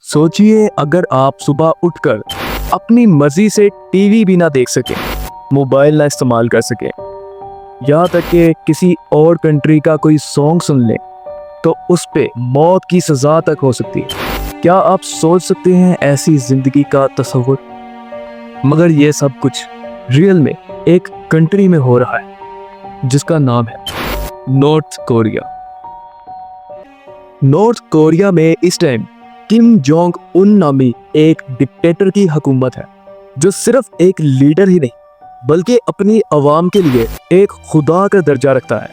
सोचिए अगर आप सुबह उठकर अपनी मर्जी से टीवी भी ना देख सकें, मोबाइल ना इस्तेमाल कर सकें, यहाँ तक कि किसी और कंट्री का कोई सॉन्ग सुन लें तो उस पे मौत की सज़ा तक हो सकती है। क्या आप सोच सकते हैं ऐसी ज़िंदगी का तस्वुर? मगर ये सब कुछ रियल में एक कंट्री में हो रहा है जिसका नाम है नॉर्थ कोरिया। नॉर्थ कोरिया में इस टाइम किम जोंग उन नामी एक डिक्टेटर की हुकूमत है जो सिर्फ एक लीडर ही नहीं बल्कि अपनी आवाम के लिए एक खुदा का दर्जा रखता है।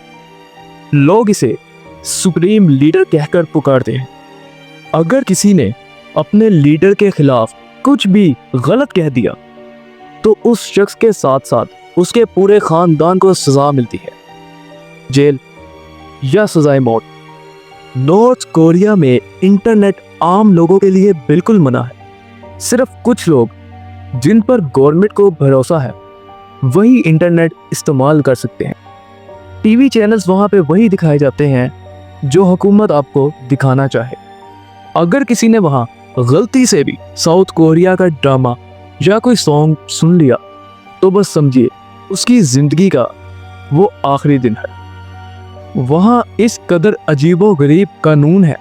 लोग इसे सुप्रीम लीडर कहकर पुकारते हैं। अगर किसी ने अपने लीडर के खिलाफ कुछ भी गलत कह दिया तो उस शख्स के साथ साथ उसके पूरे खानदान को सजा मिलती है, जेल या सजाए मौत। नॉर्थ कोरिया में इंटरनेट आम लोगों के लिए बिल्कुल मना है। सिर्फ कुछ लोग जिन पर गवर्नमेंट को भरोसा है वही इंटरनेट इस्तेमाल कर सकते हैं। टीवी चैनल्स वहाँ पे वही दिखाए जाते हैं जो हुकूमत आपको दिखाना चाहे। अगर किसी ने वहाँ गलती से भी साउथ कोरिया का ड्रामा या कोई सॉन्ग सुन लिया तो बस समझिए उसकी ज़िंदगी का वो आखिरी दिन है। वहाँ इस कदर अजीबो गरीब कानून है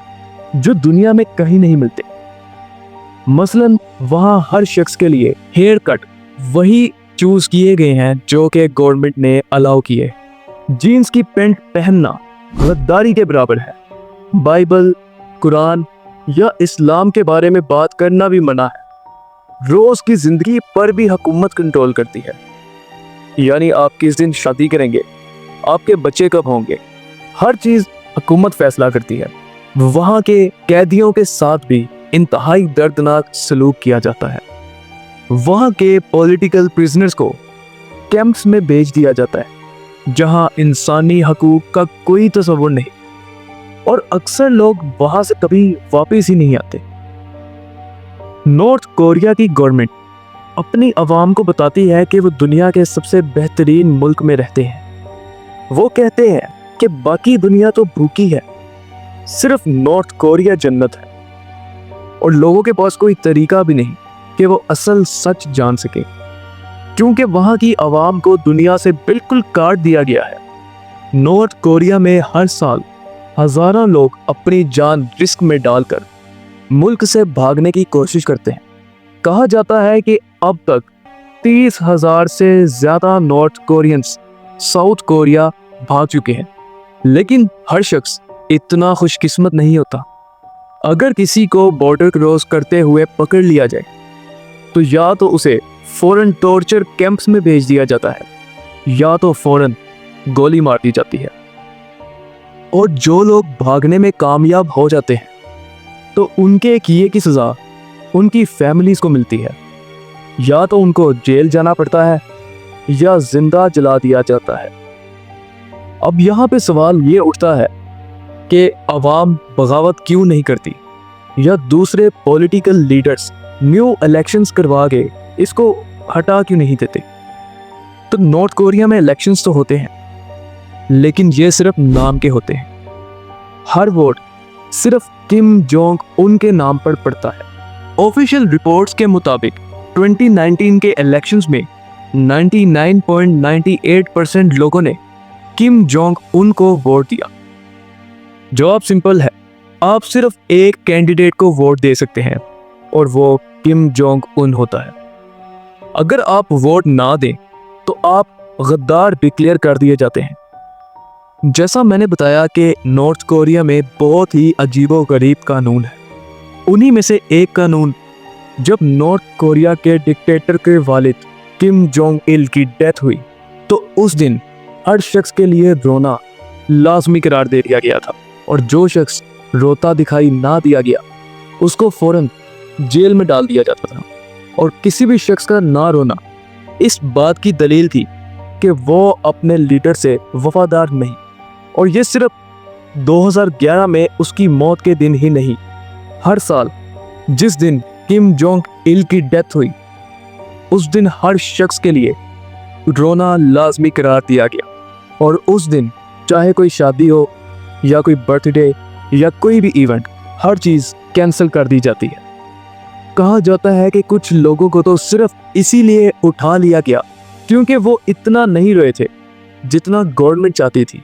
जो दुनिया में कहीं नहीं मिलते। मसलन वहाँ हर शख्स के लिए हेयर कट वही चूज किए गए हैं जो कि गवर्नमेंट ने अलाउ किए। जीन्स की पैंट पहनना गद्दारी के बराबर है। बाइबल, कुरान या इस्लाम के बारे में बात करना भी मना है। रोज की जिंदगी पर भी हुकूमत कंट्रोल करती है। यानी आप किस दिन शादी करेंगे, आपके बच्चे कब होंगे, हर चीज हुकूमत फैसला करती है। वहाँ के कैदियों के साथ भी इंतहाई दर्दनाक सलूक किया जाता है। वहाँ के पॉलिटिकल प्रिजनर्स को कैंप्स में भेज दिया जाता है जहाँ इंसानी हकूक का कोई तस्वुर नहीं, और अक्सर लोग वहाँ से कभी वापस ही नहीं आते। नॉर्थ कोरिया की गवर्नमेंट अपनी आवाम को बताती है कि वो दुनिया के सबसे बेहतरीन मुल्क में रहते हैं। वो कहते हैं कि बाकी दुनिया तो भूखी है, सिर्फ नॉर्थ कोरिया जन्नत है, और लोगों के पास कोई तरीका भी नहीं कि वो असल सच जान सके क्योंकि वहाँ की आवाम को दुनिया से बिल्कुल काट दिया गया है। नॉर्थ कोरिया में हर साल हजारों लोग अपनी जान रिस्क में डालकर मुल्क से भागने की कोशिश करते हैं। कहा जाता है कि अब तक 30,000 से ज़्यादा नॉर्थ कोरियंस साउथ कोरिया भाग चुके हैं, लेकिन हर शख्स इतना खुशकिस्मत नहीं होता। अगर किसी को बॉर्डर क्रॉस करते हुए पकड़ लिया जाए तो या तो उसे फौरन टॉर्चर कैंप्स में भेज दिया जाता है या तो फौरन गोली मार दी जाती है। और जो लोग भागने में कामयाब हो जाते हैं तो उनके किए की सज़ा उनकी फैमिलीज को मिलती है। या तो उनको जेल जाना पड़ता है या जिंदा जला दिया जाता है। अब यहाँ पे सवाल ये उठता है कि अवाम बगावत क्यों नहीं करती या दूसरे पॉलिटिकल लीडर्स न्यू इलेक्शंस करवा के इसको हटा क्यों नहीं देते। तो नॉर्थ कोरिया में इलेक्शंस तो होते हैं लेकिन ये सिर्फ नाम के होते हैं। हर वोट सिर्फ किम जोंग उन के नाम पर पड़ता है। ऑफिशियल रिपोर्ट्स के मुताबिक 2019 के इलेक्शंस में 99.98% लोगों ने किम जोंग उन को वोट दिया। जवाब सिंपल है, आप सिर्फ एक कैंडिडेट को वोट दे सकते हैं और वो किम जोंग उन होता है। अगर आप वोट ना दें तो आप गद्दार डिक्लेयर कर दिए जाते हैं। जैसा मैंने बताया कि नॉर्थ कोरिया में बहुत ही अजीबोगरीब कानून है। उन्हीं में से एक कानून, जब नॉर्थ कोरिया के डिक्टेटर के वालिद किम जोंग इल की डेथ हुई तो उस दिन हर शख्स के लिए रोना लाजमी करार दे दिया गया था, और जो शख्स रोता दिखाई ना दिया गया उसको फौरन जेल में डाल दिया जाता था। और किसी भी शख्स का ना रोना इस बात की दलील थी कि वो अपने लीडर से वफादार नहीं। और ये सिर्फ 2011 में उसकी मौत के दिन ही नहीं, हर साल जिस दिन किम जोंग इल की डेथ हुई उस दिन हर शख्स के लिए रोना लाजमी करार दिया गया। और उस दिन चाहे कोई शादी हो या कोई बर्थडे या कोई भी इवेंट, हर चीज़ कैंसिल कर दी जाती है। کہا جاتا ہے کہ کچھ لوگوں کو تو صرف اسی لیے اٹھا لیا گیا کیونکہ وہ اتنا نہیں روئے تھے جتنا گورنمنٹ چاہتی تھی،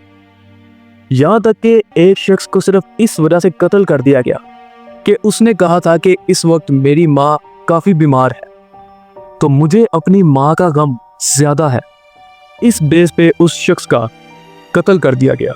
یہاں تک کہ ایک شخص کو صرف اس وجہ سے قتل کر دیا گیا کہ اس نے کہا تھا کہ اس وقت میری ماں کافی بیمار ہے تو مجھے اپنی ماں کا غم زیادہ ہے۔ اس بیس پہ اس شخص کا قتل کر دیا گیا۔